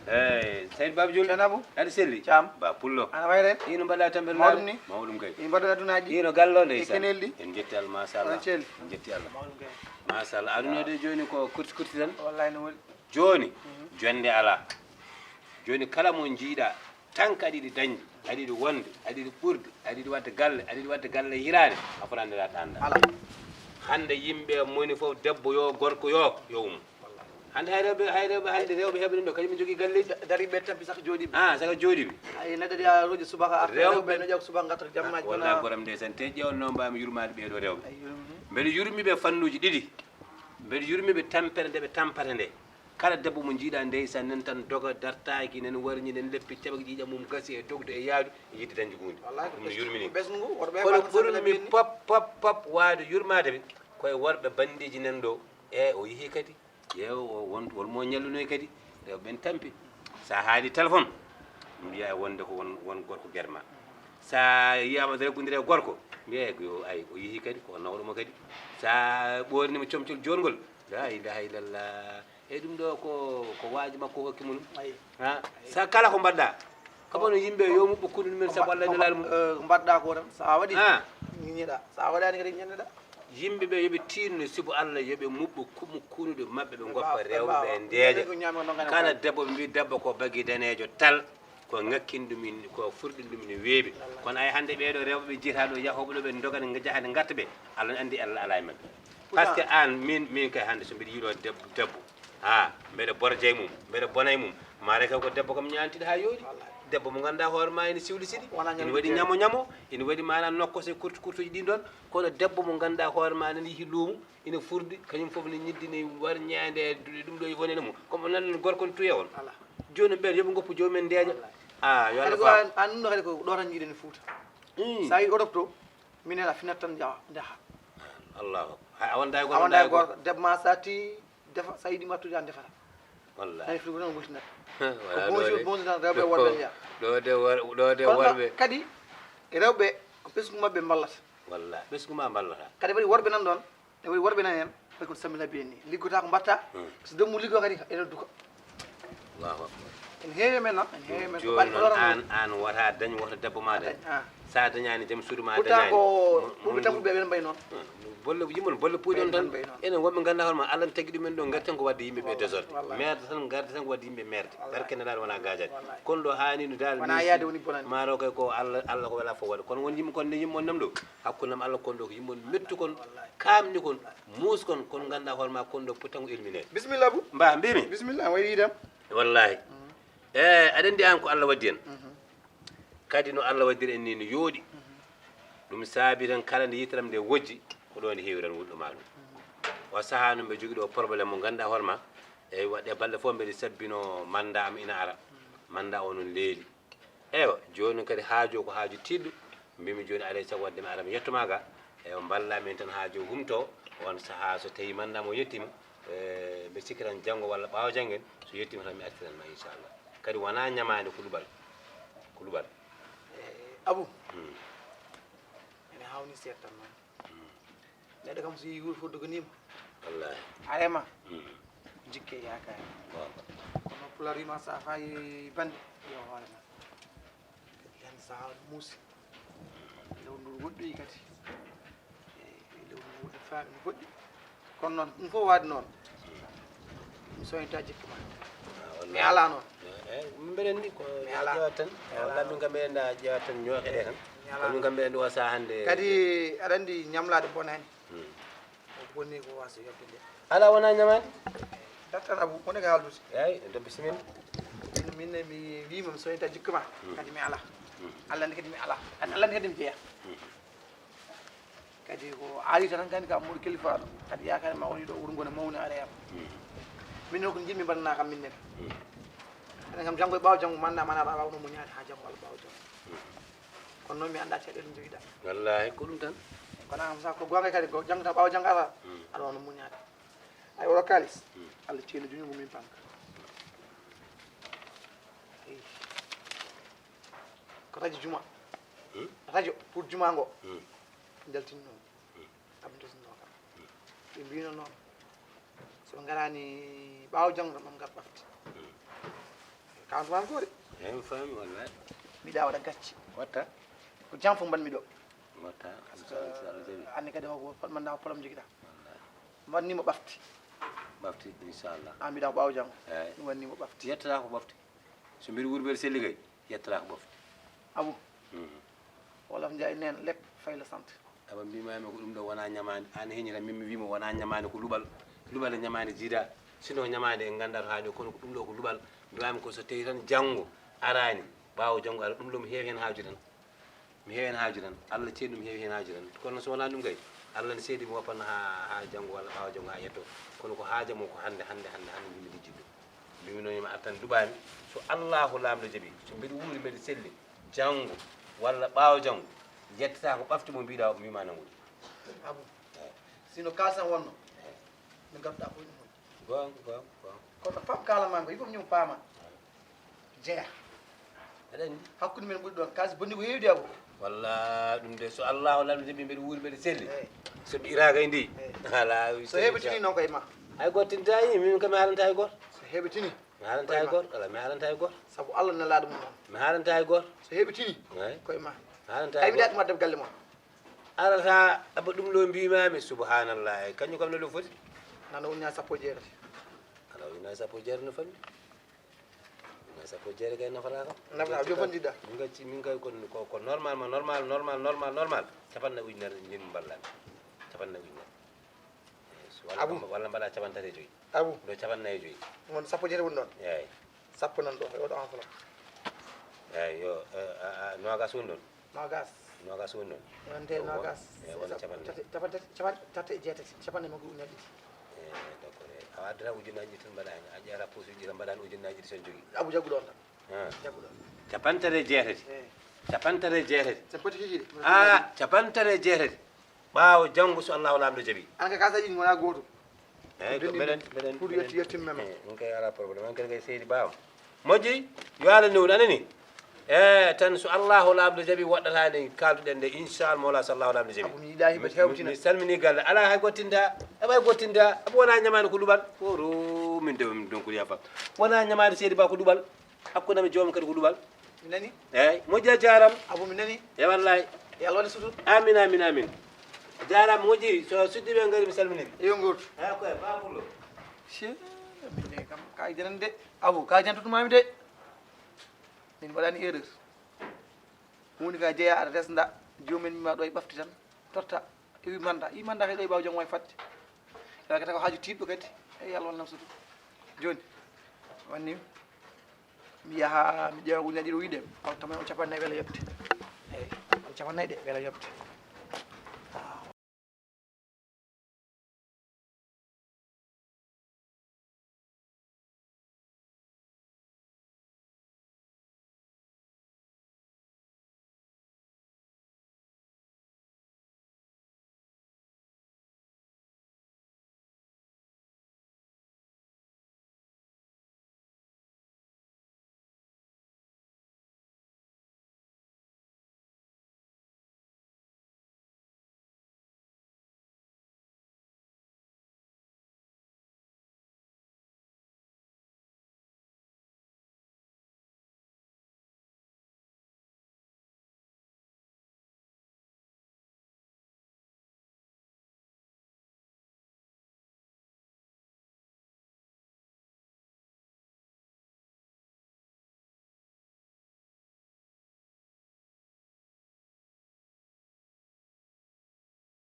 eyi seydi baba joni Ceerno aɗa selli Thiam ba pullo ana wayre ino mbaɗa tampere mawɗum ni mawɗum kay mbaɗo adunaji ɗi ino gallo ndeysan kenelli en jetti Allah machallah on celli en jetti Allah mawɗum kay machallah aduna de joni ko kurti kurti tan wallahi no waɗi joni jonde ala joni kala mo jiiɗa tan ko aɗiɗi dañde aɗiɗi wonde aɗiɗi ɓurde aɗiɗi wadde galle hirade a fotandira ɗanda ala hande yimɓe moni fof debbo yo gorko yo um hande hayreɓe hande rewɓe heɓe ɗum ɗo kañum jogui galleji dariɓe tampi saka jooɗiɓe saka jooɗiɓe ay neɗɗo ɗiya roƴi subaka arta rewɓe no ƴeew subaka gatta jammaji walla goram nde sen te ƴewno mbami yurmade ɓeɗo rewɓe mbeɗa yurmiɓe fannuji ɗiɗi mbeɗa yurmiɓe tampere nde ɓe tampata nde kala debbo mo jiiɗa ndeysan nen tan doga dartaki nen warñi nen leppi teɓa ƴiƴam mum gasi e dogde e yaadu e yidde dañde hunde ɗum no yurmini kono ɓurmi pop waade yurmade ɓe koye worɓe bandiji nan ɗo e o yeehi kadi ƴeew wonmo ñallunoy kadi rewɓe ɓen tampi sa haali téléphone mbiya e wonde ko won gorko guerma sa yiyama reggodiri e gorko mbiya yo ay o yeehi kadi ko nawɗomo kadi sa ɓornima comcol jongol la ilaha illallah e ɗum ɗo ko waaji makko hokkimo ɗum ha sa kala ko mbaɗɗa kamono yimɓe yo muɓɓo kuɗu ɗumen sabu Allah e nelal mum mbaɗɗa ko tan sa waɗi ñiñiɗa sa waɗani kadi ñanneɗa yimɓe ɓe yoɓe tinno sibo Allah yoɓe muɓɓo kunuɗe maɓɓe ɓe goppa rewɓe ɓe ndeeƴa kala debbo ɓe mbi debbo ko bagui danejo tal ko ŋakkin ɗumin ko furɗin ɗum ne weeɓi kono ay hande ɓeɗo rewɓe ɓe jiita ɗo yahoɓe ɗo ɓe dogane jahade gatta ɓe Allah andi Allah ala e mabɓe par ce que an min kay hande so mbiɗa yiiɗo debbo mbeɗa borje mum mbeɗa bonay mum mare kaw ko debbo kam ñantiɗo ha yooɗi debbo mo ganduɗa hoore ma ene siwli siɗi ene waɗi ñamo ene waɗi mana nokkose kurtuji ɗin ɗon kono debbo mo ganduɗa hoore ma ene yeehi luumo ene furdi kañum foof ne ñiddi ne war ñaande ɗum ɗo e wonene mum comme nan gorko ne tuya on joni ɓen yooɓe goppu jomumen ndeeƴa yo Allah fam an ɗum ɗo kadi ko ɗo tan jiiɗen Fouta sa yi Europe to minen a finat tan jaaha allahu a wonda e goto goto debbo ma sati defa sa yiiɗi mattude an defata wallahi ay frigo tan gultinat wala bonjour tan rewɓe worɓe jeeya ɗo de worɓe kadi rewɓe ko ɓesgu mabɓe ballata wallahi ɓesgu ma ballata kadi waɗi worɓe nan ɗon e waɗi worɓe nan hen waɗi koto sammina biyen ni liggota ko mbatta so demmu liggo kadi ene duka allahu akbar en heewi men noon en heewi men joni noon an wota dañ wota debbo ma dañ sa dañani jaam suudu ma pourtant ko ɓurɓe tampuɓe ɓen mbay noon bolle yimɓe bolle puuɗi on tan enen wonɓe ganduɗa hoorema Allah ne tagui ɗumen ɗo garten ko wadde yimɓeɓe désordre merde tan garde tan ko wadde yimɓe merde barkeneɗaɗo wona gajade kono ɗo hanino dal wona yaade woni bonani maro kay ko Allah ko wala fof waɗa kono won yimɓe kon ne yimɓe on nam ɗo hakkudam Allah kon ɗo ko yimɓe mettu kon kamni kon muus kon kono ganduɗa hoorema kon ɗo poti tan ko ilminede bisimilla Abou mba mbimi bisimilla wayi yidam wallahi aɗa andi an ko Allah waddi en kadi no Allah waddiri en ni no yooɗi ɗum saabi tan kala nde yitaram nde wojji ko ɗo nde heewi tan wuɗɗoma ɗum o saaha no mbe jogui ɗo probléme mo ganduɗa hoorema eyyi waɗe balɗe fof mbeɗe sabbino manda am ina ara manda o noon leeli eywa joni kadi haajo ko haaju tiɗɗo mbimi joni alay saago wadde mi ara mi yettoma ga eywa ballamin tan haajo humto on saaha so tawi mandam o yettima mbe sikki tan janggo walla ɓaawo janggen so yettima tan mi artiranma inchallah kadi wona ñamade kuluɓal Abou ene hawni seeɗa tan noon neɗɗo kam so yi wuuro fof doganima wallahi a rema jikke yakari kono pular wima sa fayi bande yo hoorema yan saha muusi lewru ndu woɗɗoyi kadi lewru ndu woɗɗi faami no goɗɗi kono noon ɗum fof waade noon mi soñta jikke ma mi ala noon mbeɗen ni ko ƴewat tan walla min kam mbeɗen da ƴewat tan ñooxeɗe tan kono min kam mbeɗen ɗo sa hande kadi aɗa andi ñamlade bonani o bonni ko wasa yobde nde ala wona ñamade dattan Abou woni ko haaldude eyyi do bisimilla minne mi wima mi soñta jikke ma kadi mi ala Allah ndi kadi mi ala kadi Allah ndi kadi mi jeeya kadi ko arita tan kandi ka moɗo kilifaɗo kadi yakare ma woni ɗo wuuro ngo ne mawni ara yam min ko jimmi mbaɗana kam minne enen kam janggo e ɓaawo janggo manda mana aɗa wawno muñade ha janggo Allah ɓaawo janggo kono noon mi anda caɗele ɗe joguiɗa wallahi ko ɗum tan kono kam sa ko gonga kadi janggo tan ɓaawo janggo ata aɗa wawno muñade ay oɗo kalis Allah ceeno joni ko min banque ko radio juma radio pour juma ngo jaltinno abdosno kam ɓe mbino noon so garani ɓaawo janggo tan ɗum gar ɓafti kawantuma ko de eyi mi faami wallahi mbiɗa waɗa gacce watta ko jam fof mbanmi ɗo watta so anni kadi ko manda ko problème joguiɗa wannimo ɓafti ɓafti inchallah an mbiɗa ko ɓaawo janggo eyi ɗum wannimo ɓafti yettata ko ɓofti so mbiɗa wuuri mbeɗa selli kay yettata ko ɓofti abou wolof ndiaye neen lepp fayla sante aba mbimami ko ɗum ɗo wona ñamade an heñi tan min mi wima wona ñamade ko luɓal luɓal e ñamade jiida sinon ñamade en gandata haali kono ko ɗum ɗo ko luɓal mbimami ko so tawi tan janggo arani ɓawo janggo ara ɗum ɗo mi heewi hen haaju tan mi heewi hen haaju tan Allah ceeɗi mi heewi hen haaju tan kono so wona ɗum kay Allah ne seeɗi mi woppanno ha janggo walla ɓawo janggo ha yetto kono ko haaja mum ko hande mbimi lijjiɗo mbimi noon mi artan duɓami so Allahu lamɗo jaaɓi so mbiɗa wuuri mbeɗa selli janggo walla ɓawo janggo yettata ko ɓafti mo mbiɗa o mbima nangude abou sino kalsan wonno no gadduɗa ko ɗum gonga kono fam kalamami ko il faut ñum paama jeeya aɗa andi hakkude men ɓuuri ɗon kalsi bonni ko heewde abou walla ɗum de so Allahu lamɗo jaaɓi mbeɗa wuuri mbeɗa selli so ɓira kay ndi ala so heɓetini noon koye ma hay goto tintani min kam mi haalanta hay goto so heɓetini mi haalanta hay goto ala mi haalanta hay goto saabu Allah nelaɗo mum noon mi haalanta hay goto so heɓetini eyi koye ma mi haalanta ay hay mi wiɗa goto ɗum addebe galle moon arata aba ɗum ɗo mbimami subhanallah e kañum kam no ɗum foti nana uña sappo e jeetati ala ujunnaje sappo e jeere no fammi ujunnaje sappo e jeere kay nafata kam nafata jo bondiɗa min gacci min kay ko normalement normal capanɗe ujunere jinmi ballami capanɗe ujunere walla mbaɗa capan tati e joyyi abou ɗo capannayyi e joyyi won sappo e jeetati woni ɗon eyyi sappo nan ɗo e oɗo enveloppe eyyi yo nogas woni ɗon nogas woni ɗon wonte nogas eyyi wona capanɗe capan tati e jeetati capanɗe makko uñaɗe ɗiɗi d' accord a waddata ujunnaji ɗi tan mbaɗani a ƴeewata poche uji tan mbaɗani ujunnaji ɗi son jogui abou jaggu ɗon tan jaggu ɗon capantati e jeetati eyyi capantati e jeetati sen poti hihiɗe capantati e jeetati ɓaawo janggo so Allahu lamɗo jaaɓi an ka kasaji ɗi gona goto eyyi ko mbeɗen pour yettimmema ɗum kay ala probléme on kadi kay seydi bawam moƴƴi yo Allah newni anani tan so Allahu lamɗo jaaɓi woɗɗatani kalduɗen nde inchallah mawla so Allahu lamɗo abou mi yiɗa yimɓe hewtina mi salmini galle ala hay gottinta aɓa hay gottinta aɓa wona ñamade ko ɗuɓal oro min de min donc yafa wona ñamade seydi ba ko ɗuɓal hakkudemi joomum kadi ko ɗuɓal mi nani eyyi moƴƴi a jaram abou mi nani e wallay yo Allah waɗe sutur amin a jarama moƴƴi so suddiɓe gaari mi salminimi eyo goto eyi koye bapulo minne kam kayi janan de abou kayi jantotumami de min waɗani erreur hunde ka jeeya aɗa resda jomumen mima ɗo e ɓafti tan totta i manda kay ɗo e ɓaw janggo e fadde yaa kata ko haaju tiɗɗo kadi eyi Allah walnam sutur joni wanni mi yaha mi ƴeewa uñaɗi ɗiɗo wiɗem on tama on capannayyi weela yebte eyyi on capannayyi de weela yebte